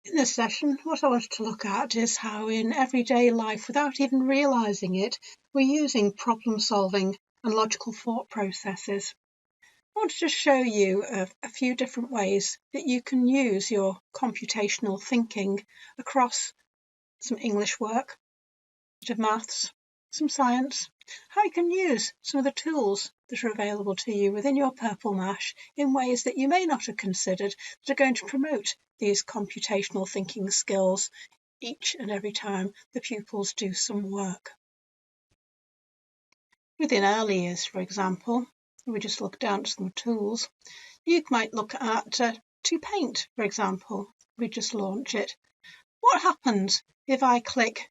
In this session, what I wanted to look at is how in everyday life, without even realising it, we're using problem solving and logical thought processes. I wanted to show you a few different ways that you can use your computational thinking across some English work, a bit of maths, some science, how you can use some of the tools that are available to you within your Purple Mash in ways that you may not have considered that are going to promote these computational thinking skills each and every time the pupils do some work. Within early years, for example, we just look down at some tools. You might look at to paint, for example. We just launch it. What happens if I click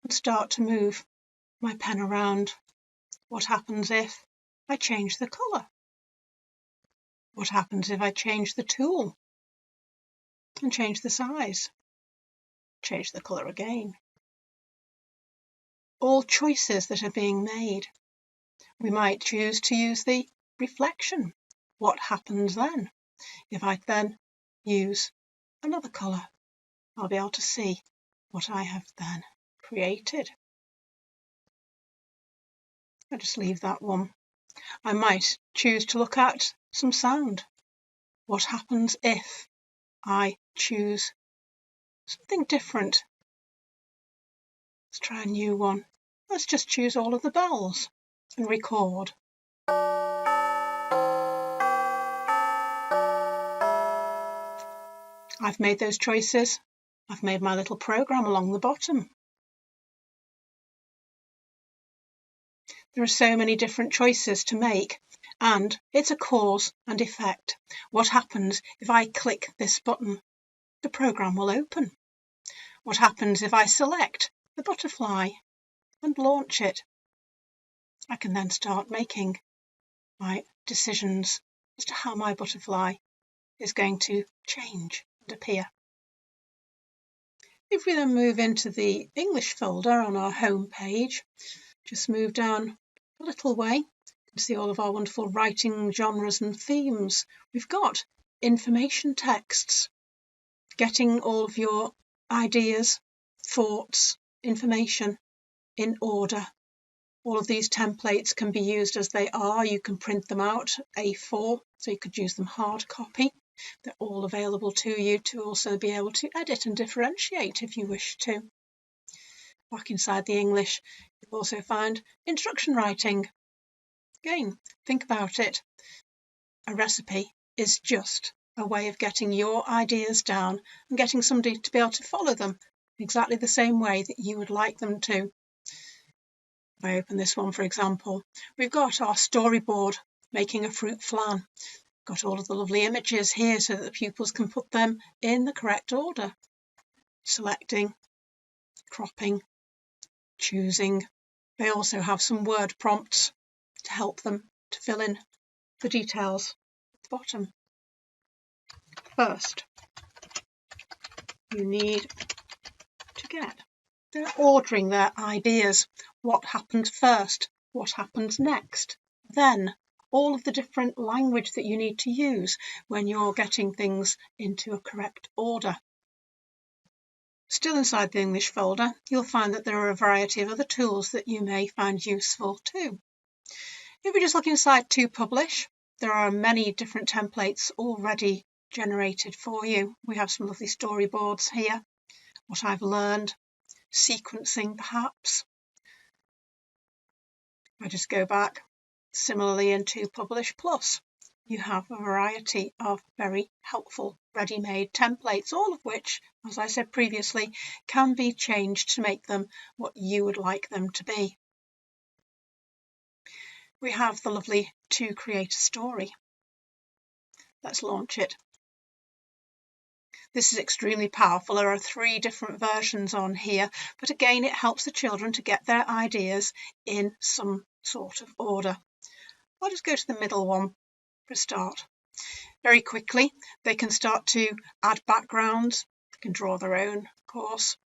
and start to move my pen around? What happens if I change the colour? What happens if I change the tool and change the size? Change the colour again. All choices that are being made. We might choose to use the reflection. What happens then? If I then use another colour, I'll be able to see what I have then created. I'll just leave that one. I might choose to look at some sound. What happens if I choose something different? Let's try a new one. Let's just choose all of the bells and record. I've made those choices. I've made my little program along the bottom. There are so many different choices to make, and it's a cause and effect. What happens if I click this button? The program will open. What happens if I select the butterfly and launch it? I can then start making my decisions as to how my butterfly is going to change and appear. If we then move into the English folder on our home page, just move down a little way, you can see all of our wonderful writing genres and themes. We've got information texts, getting all of your ideas, thoughts, information in order. All of these templates can be used as they are. You can print them out A4, so you could use them hard copy. They're all available to you to also be able to edit and differentiate if you wish to. Back inside the English, you'll also find instruction writing. Again, think about it. A recipe is just a way of getting your ideas down and getting somebody to be able to follow them exactly the same way that you would like them to. If I open this one, for example, we've got our storyboard, making a fruit flan. Got all of the lovely images here so that the pupils can put them in the correct order. Selecting, cropping, choosing. They also have some word prompts to help them to fill in the details at the bottom. First, you need to get. They're ordering their ideas. What happens first? What happens next? Then, all of the different language that you need to use when you're getting things into a correct order. Still inside the English folder, you'll find that there are a variety of other tools that you may find useful too. If we just look inside to publish, there are many different templates already generated for you. We have some lovely storyboards here, what I've learned, sequencing perhaps. If I just go back, similarly into Publish Plus, you have a variety of very helpful ready-made templates, all of which, as I said previously, can be changed to make them what you would like them to be. We have the lovely To Create a Story. Let's launch it. This is extremely powerful. There are 3 different versions on here, but again, it helps the children to get their ideas in some sort of order. I'll just go to the middle one for a start. Very quickly, they can start to add backgrounds. They can draw their own, of course.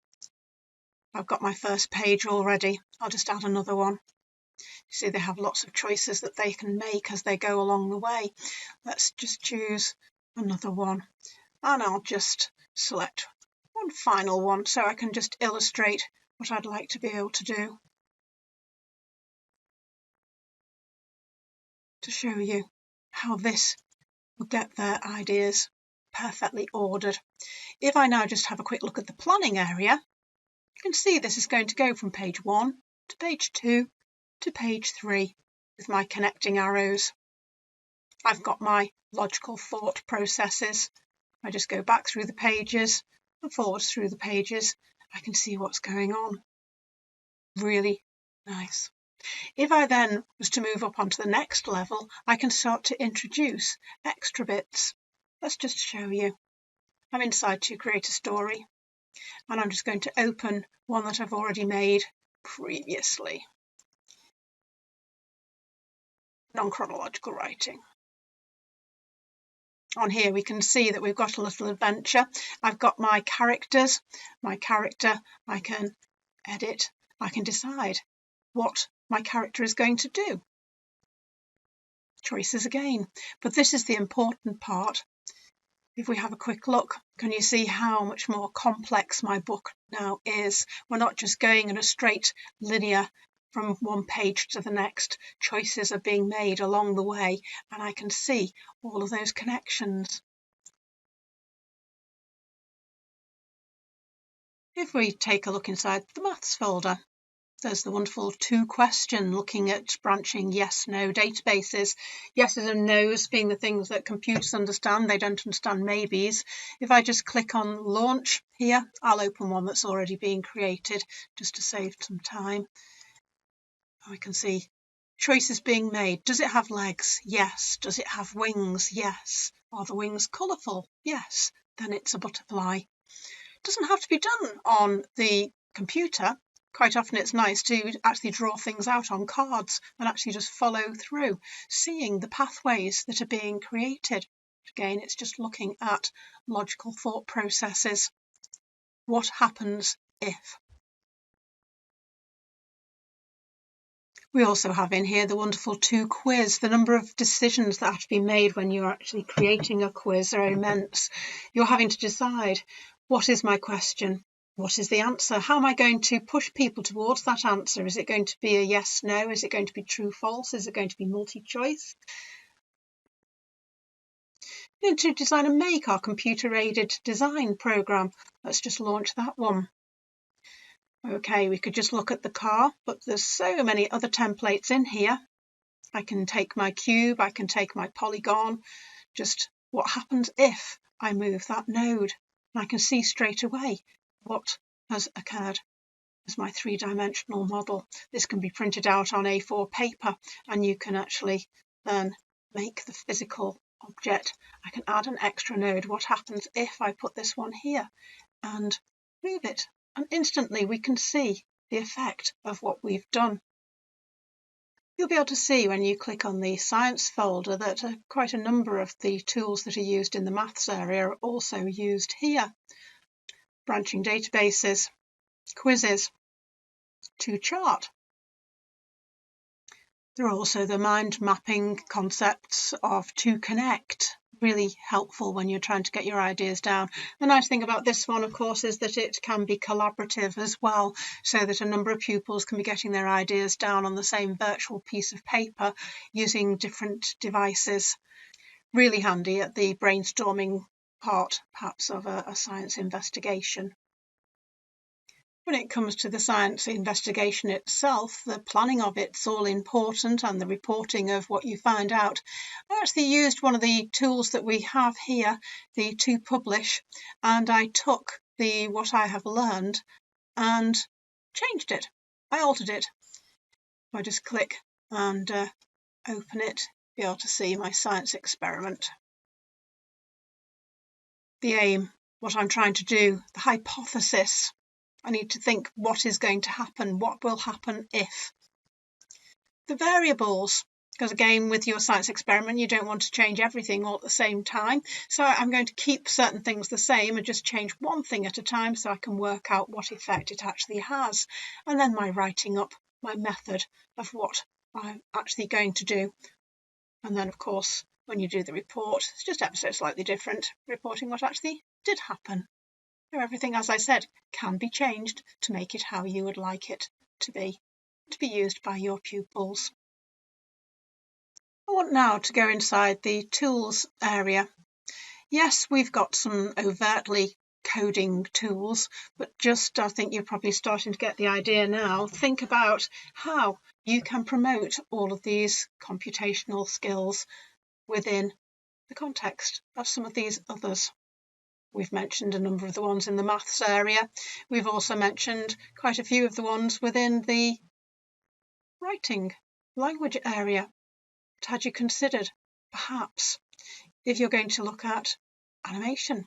I've got my first page already. I'll just add another one. You see, they have lots of choices that they can make as they go along the way. Let's just choose another one. And I'll just select one final one so I can just illustrate what I'd like to be able to do to show you how this will get their ideas perfectly ordered. If I now just have a quick look at the planning area, you can see this is going to go from page 1 to page 2 to page 3 with my connecting arrows. I've got my logical thought processes. I just go back through the pages and forwards through the pages. I can see what's going on. Really nice. If I then was to move up onto the next level, I can start to introduce extra bits. Let's just show you. I'm inside to create a story, and I'm just going to open one that I've already made previously. Non-chronological writing. On here we can see that we've got a little adventure. I've got my characters. My character I can edit. I can decide what my character is going to do. Choices again. But this is the important part. If we have a quick look, can you see how much more complex my book now is? We're not just going in a straight linear from one page to the next. Choices are being made along the way, and I can see all of those connections. If we take a look inside the maths folder, there's the wonderful to question looking at branching yes-no databases. Yeses and nos being the things that computers understand. They don't understand maybes. If I just click on launch here, I'll open one that's already being created just to save some time. I can see choices being made. Does it have legs? Yes. Does it have wings? Yes. Are the wings colourful? Yes. Then it's a butterfly. It doesn't have to be done on the computer. Quite often it's nice to actually draw things out on cards and actually just follow through, seeing the pathways that are being created. Again, it's just looking at logical thought processes. What happens if? We also have in here the wonderful to quiz. The number of decisions that have to be made when you're actually creating a quiz are immense. You're having to decide, what is my question? What is the answer? How am I going to push people towards that answer? Is it going to be a yes, no? Is it going to be true, false? Is it going to be multi-choice? To design and make our computer-aided design program. Let's just launch that one. Okay, we could just look at the car, but there's so many other templates in here. I can take my cube, I can take my polygon, just what happens if I move that node. And I can see straight away what has occurred as my three-dimensional model. This can be printed out on A4 paper, and you can actually then make the physical object. I can add an extra node. What happens if I put this one here and move it? And instantly we can see the effect of what we've done. You'll be able to see when you click on the science folder that quite a number of the tools that are used in the maths area are also used here. Branching databases, quizzes, to chart. There are also the mind mapping concepts of to connect, really helpful when you're trying to get your ideas down. The nice thing about this one, of course, is that it can be collaborative as well, so that a number of pupils can be getting their ideas down on the same virtual piece of paper using different devices. Really handy at the brainstorming part, perhaps, of a science investigation. When it comes to the science investigation itself, the planning of it's all important, and the reporting of what you find out. I actually used one of the tools that we have here, the to publish, and I took what I have learned and changed it. I altered it. I just click and open it, be able to see my science experiment. The aim, what I'm trying to do, the hypothesis. I need to think what is going to happen, what will happen if. The variables, because again with your science experiment you don't want to change everything all at the same time, so I'm going to keep certain things the same and just change one thing at a time so I can work out what effect it actually has. And then my writing up my method of what I'm actually going to do. And then of course when you do the report, it's just ever so slightly different, reporting what actually did happen. Everything, as I said, can be changed to make it how you would like it to be used by your pupils. I want now to go inside the tools area. Yes, we've got some overtly coding tools, but I think you're probably starting to get the idea now. Think about how you can promote all of these computational skills within the context of some of these others. We've mentioned a number of the ones in the maths area. We've also mentioned quite a few of the ones within the writing language area. But had you considered, perhaps, if you're going to look at animation?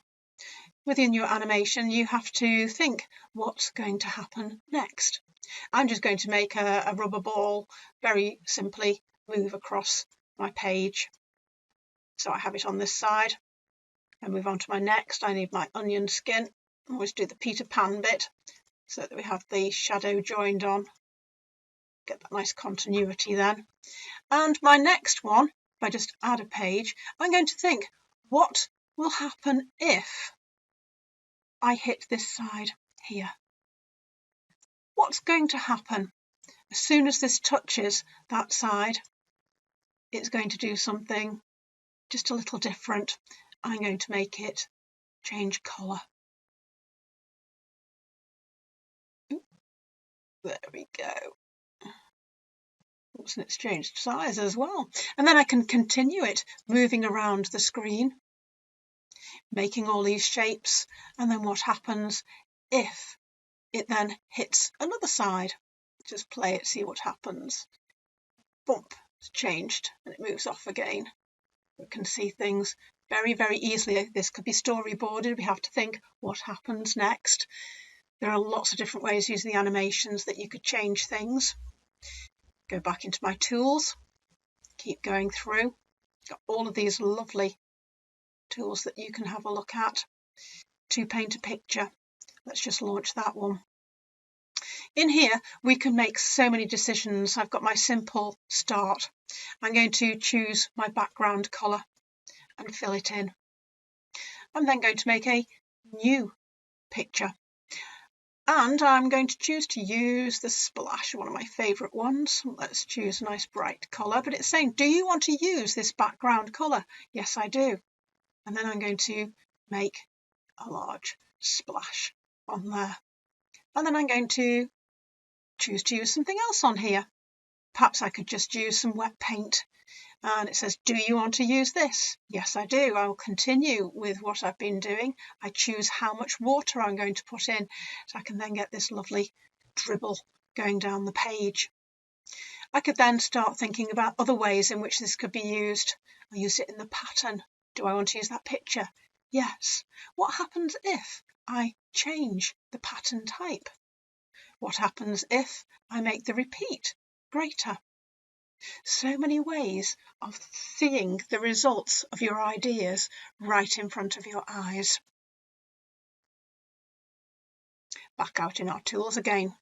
Within your animation, you have to think what's going to happen next. I'm just going to make a rubber ball very simply move across my page. So I have it on this side. I move on to my next. I need my onion skin. I always do the Peter Pan bit so that we have the shadow joined on. Get that nice continuity then. And my next one, if I just add a page, I'm going to think, what will happen if I hit this side here? What's going to happen? As soon as this touches that side, it's going to do something just a little different. I'm going to make it change colour. There we go. Oops, and it's changed size as well. And then I can continue it moving around the screen, making all these shapes. And then what happens if it then hits another side? Just play it, see what happens. Bump, it's changed and it moves off again. We can see things very, very easily. This could be storyboarded. We have to think what happens next. There are lots of different ways using the animations that you could change things. Go back into my tools, keep going through. Got all of these lovely tools that you can have a look at. To paint a picture. Let's just launch that one. In here, we can make so many decisions. I've got my simple start. I'm going to choose my background colour and fill it in. I'm then going to make a new picture. And I'm going to choose to use the splash, one of my favourite ones. Let's choose a nice bright colour. But it's saying, do you want to use this background colour? Yes, I do. And then I'm going to make a large splash on there. And then I'm going to choose to use something else on here. Perhaps I could just use some wet paint. And it says, do you want to use this? Yes, I do. I will continue with what I've been doing. I choose how much water I'm going to put in, so I can then get this lovely dribble going down the page. I could then start thinking about other ways in which this could be used. I'll use it in the pattern. Do I want to use that picture? Yes. What happens if I change the pattern type? What happens if I make the repeat greater? So many ways of seeing the results of your ideas right in front of your eyes. Back out in our tools again.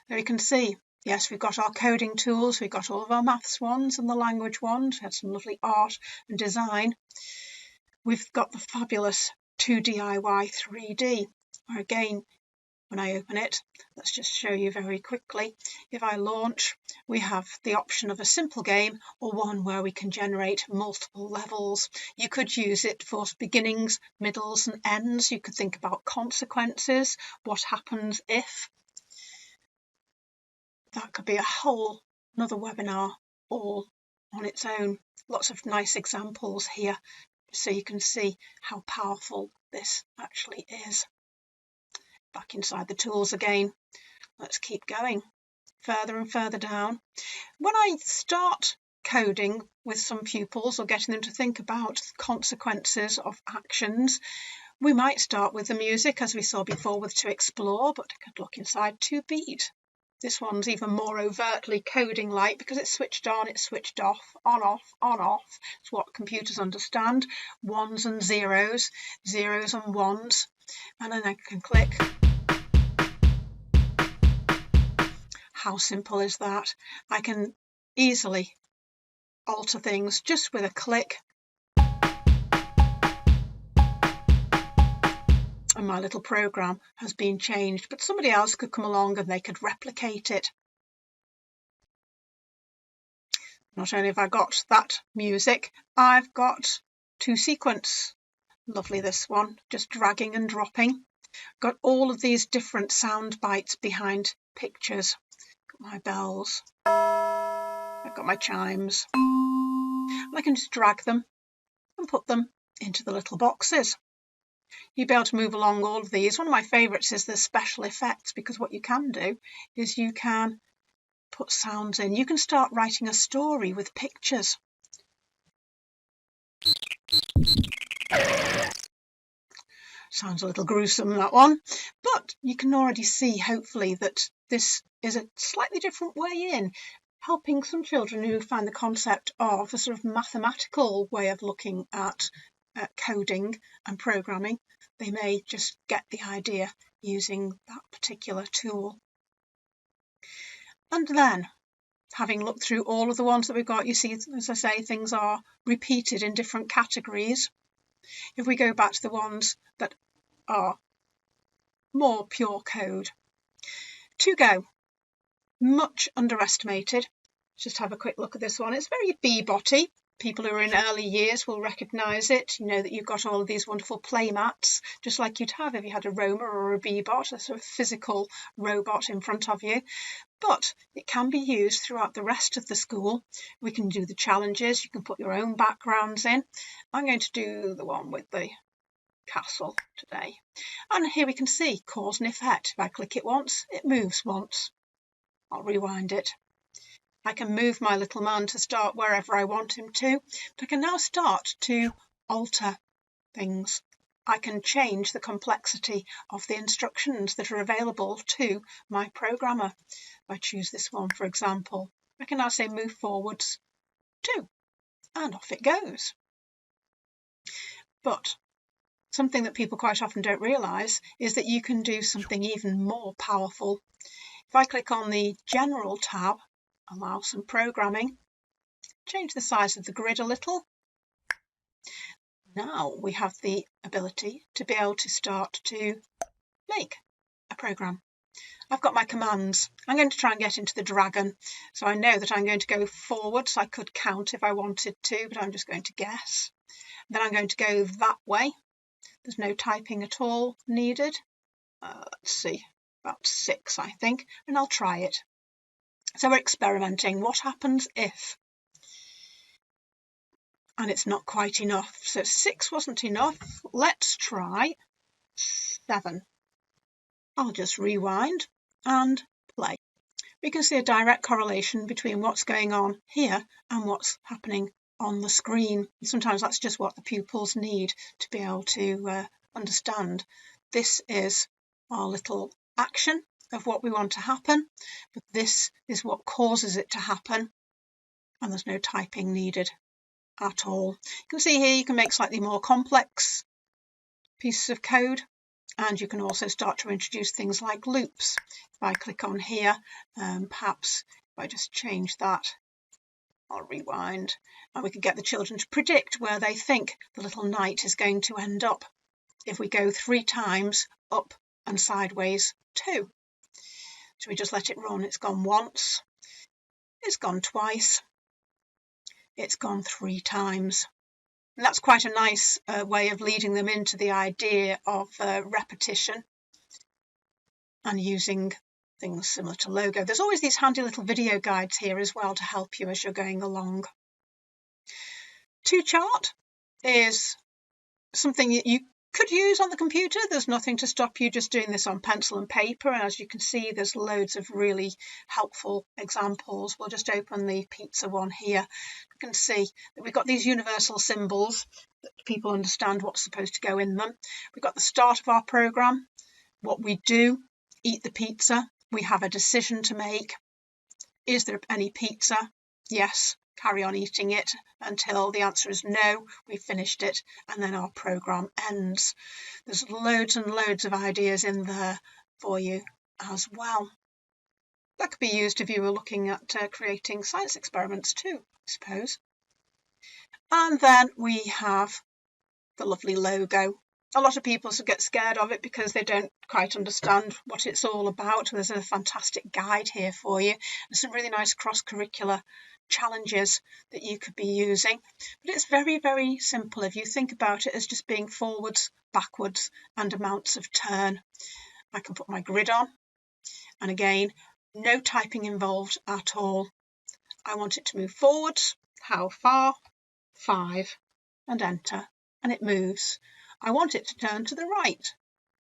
There you can see, yes, we've got our coding tools, we've got all of our maths ones and the language ones, we had some lovely art and design. We've got the fabulous 2DIY 3D, where again, when I open it, let's just show you very quickly. If I launch, we have the option of a simple game or one where we can generate multiple levels. You could use it for beginnings, middles and ends. You could think about consequences. What happens if? That could be a whole another webinar all on its own. Lots of nice examples here so you can see how powerful this actually is. Back inside the tools again. Let's keep going further and further down. When I start coding with some pupils or getting them to think about consequences of actions, we might start with the music as we saw before with To Explore, but I could look inside To Beat. This one's even more overtly coding like because it's switched on, it's switched off, on off, on off. It's what computers understand. Ones and zeros, zeros and ones. And then I can click. How simple is that? I can easily alter things just with a click. and my little program has been changed, but somebody else could come along and they could replicate it. Not only have I got that music, I've got 2 sequence. Lovely, this one, just dragging and dropping. Got all of these different sound bites behind pictures. Got my bells. I've got my chimes. And I can just drag them and put them into the little boxes. You'll be able to move along all of these. One of my favourites is the special effects, because what you can do is you can put sounds in. You can start writing a story with pictures. Sounds a little gruesome, that one, but you can already see, hopefully, that this is a slightly different way in, helping some children who find the concept of a sort of mathematical way of looking at coding and programming. They may just get the idea using that particular tool. And then, having looked through all of the ones that we've got, you see, as I say, things are repeated in different categories. If we go back to the ones that are more pure code, to go, much underestimated. Just have a quick look at this one. It's very bee-botty. People who are in early years will recognise it. You know that you've got all of these wonderful play mats, just like you'd have if you had a Roma or a Bee-bot, a sort of physical robot in front of you. But it can be used throughout the rest of the school. We can do the challenges. You can put your own backgrounds in. I'm going to do the one with the castle today. And here we can see cause and effect. If I click it once, it moves once. I'll rewind it. I can move my little man to start wherever I want him to, but I can now start to alter things. I can change the complexity of the instructions that are available to my programmer. If I choose this one, for example, I can now say move forwards 2, and off it goes. But something that people quite often don't realise is that you can do something even more powerful. If I click on the General tab, allow some programming, change the size of the grid a little. Now we have the ability to be able to start to make a program. I've got my commands. I'm going to try and get into the dragon. So I know that I'm going to go forwards. I could count if I wanted to, but I'm just going to guess. Then I'm going to go that way. There's no typing at all needed. Let's see, about 6, I think, and I'll try it. So we're experimenting. What happens if? And it's not quite enough. So 6 wasn't enough. Let's try 7. I'll just rewind and play. We can see a direct correlation between what's going on here and what's happening on the screen. Sometimes that's just what the pupils need to be able to understand. This is our little action of what we want to happen, but this is what causes it to happen, and there's no typing needed at all. You can see here you can make slightly more complex pieces of code, and you can also start to introduce things like loops. If I click on here, perhaps if I just change that, I'll rewind, and we can get the children to predict where they think the little knight is going to end up. If we go 3 times up and sideways 2. So we just let it run. It's gone once, it's gone twice, it's gone 3 times. And that's quite a nice way of leading them into the idea of repetition and using things similar to Logo. There's always these handy little video guides here as well to help you as you're going along. To chart is something that you could use on the computer. There's nothing to stop you just doing this on pencil and paper, and as you can see there's loads of really helpful examples. We'll just open the pizza one here. You can see that we've got these universal symbols that people understand what's supposed to go in them. We've got the start of our program, what we do, eat the pizza. We have a decision to make. Is there any pizza? Yes. Carry on eating it until the answer is no, we've finished it, and then our program ends. There's loads and loads of ideas in there for you as well. That could be used if you were looking at creating science experiments too, I suppose. And then we have the lovely logo. A lot of people get scared of it because they don't quite understand what it's all about. There's a fantastic guide here for you and some really nice cross-curricular challenges that you could be using. But it's very, very simple if you think about it as just being forwards, backwards and amounts of turn. I can put my grid on, and again, no typing involved at all. I want it to move forwards. How far? 5, and enter, and it moves. I want it to turn to the right,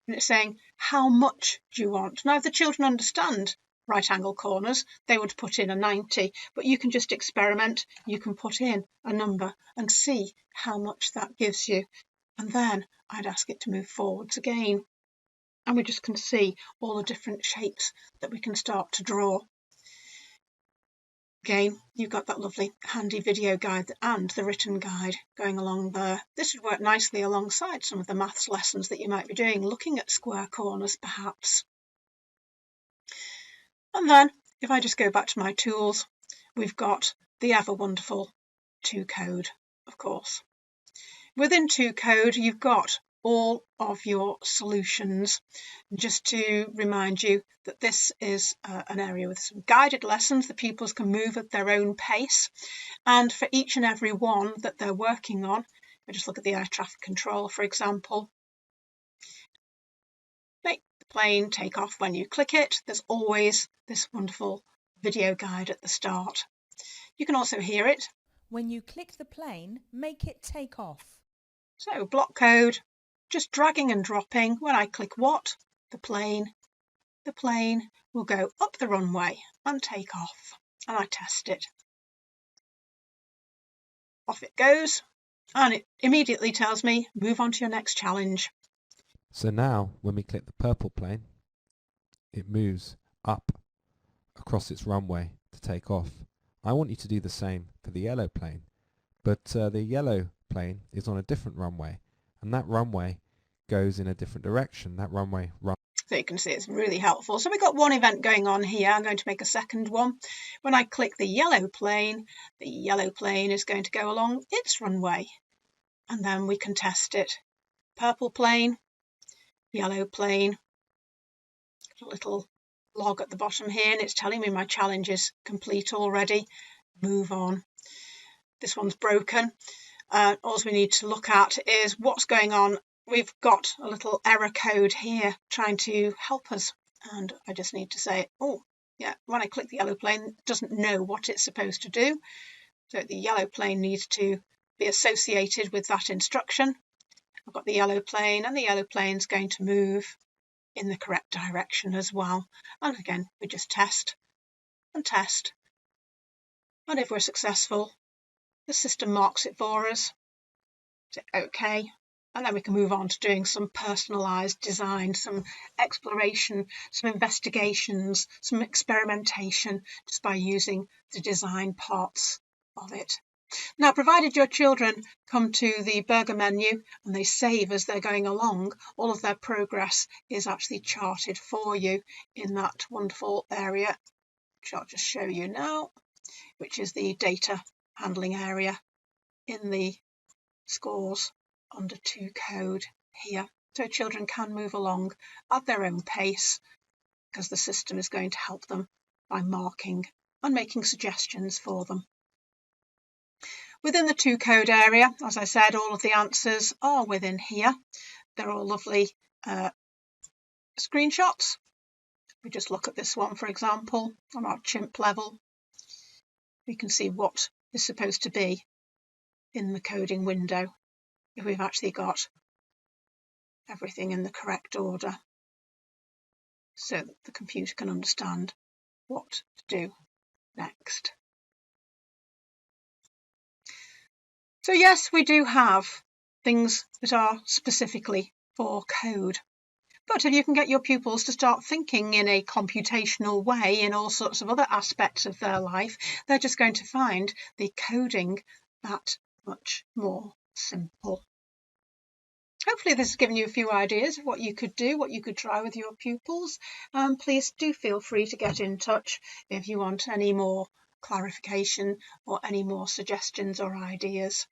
and it's saying, how much do you want? Now, if the children understand right angle corners, they would put in a 90, but you can just experiment. You can put in a number and see how much that gives you. And then I'd ask it to move forwards again. And we just can see all the different shapes that we can start to draw. Again, you've got that lovely handy video guide and the written guide going along there. This would work nicely alongside some of the maths lessons that you might be doing, looking at square corners perhaps. And then, if I just go back to my tools, we've got the ever wonderful 2Code, of course. Within 2Code, you've got all of your solutions. Just to remind you that this is an area with some guided lessons. The pupils can move at their own pace, and for each and every one that they're working on, I just look at the air traffic control, for example. Make the plane take off when you click it. There's always this wonderful video guide at the start. You can also hear it. When you click the plane, make it take off. So block code, just dragging and dropping. When I click what? The plane will go up the runway and take off. And I test it. Off it goes, and it immediately tells me, move on to your next challenge. So now, when we click the purple plane, it moves up across its runway to take off. I want you to do the same for the yellow plane, but the yellow plane is on a different runway, and that runway goes in a different direction. That runway runs. So you can see it's really helpful. So we've got one event going on here. I'm going to make a second one. When I click the yellow plane is going to go along its runway, and then we can test it. Purple plane, yellow plane, a little log at the bottom here, and it's telling me my challenge is complete already. Move on. This one's broken. All we need to look at is what's going on. We've got a little error code here trying to help us, and I just need to say, oh yeah, when I click the yellow plane, it doesn't know what it's supposed to do, so the yellow plane needs to be associated with that instruction. I've got the yellow plane, and the yellow plane's going to move in the correct direction as well. And again, we just test and test, and if we're successful, the system marks it for us. Say OK, and then we can move on to doing some personalised design, some exploration, some investigations, some experimentation, just by using the design parts of it. Now, provided your children come to the burger menu and they save as they're going along, all of their progress is actually charted for you in that wonderful area, which I'll just show you now, which is the data handling area in the scores under 2Code here. So children can move along at their own pace because the system is going to help them by marking and making suggestions for them. Within the 2Code area, as I said, all of the answers are within here. They're all lovely screenshots. We just look at this one, for example, on our chimp level. We can see what is supposed to be in the coding window if we've actually got everything in the correct order, so that the computer can understand what to do next. So yes, we do have things that are specifically for code. But if you can get your pupils to start thinking in a computational way in all sorts of other aspects of their life, they're just going to find the coding that much more simple. Hopefully this has given you a few ideas of what you could do, what you could try with your pupils. Please do feel free to get in touch if you want any more clarification or any more suggestions or ideas.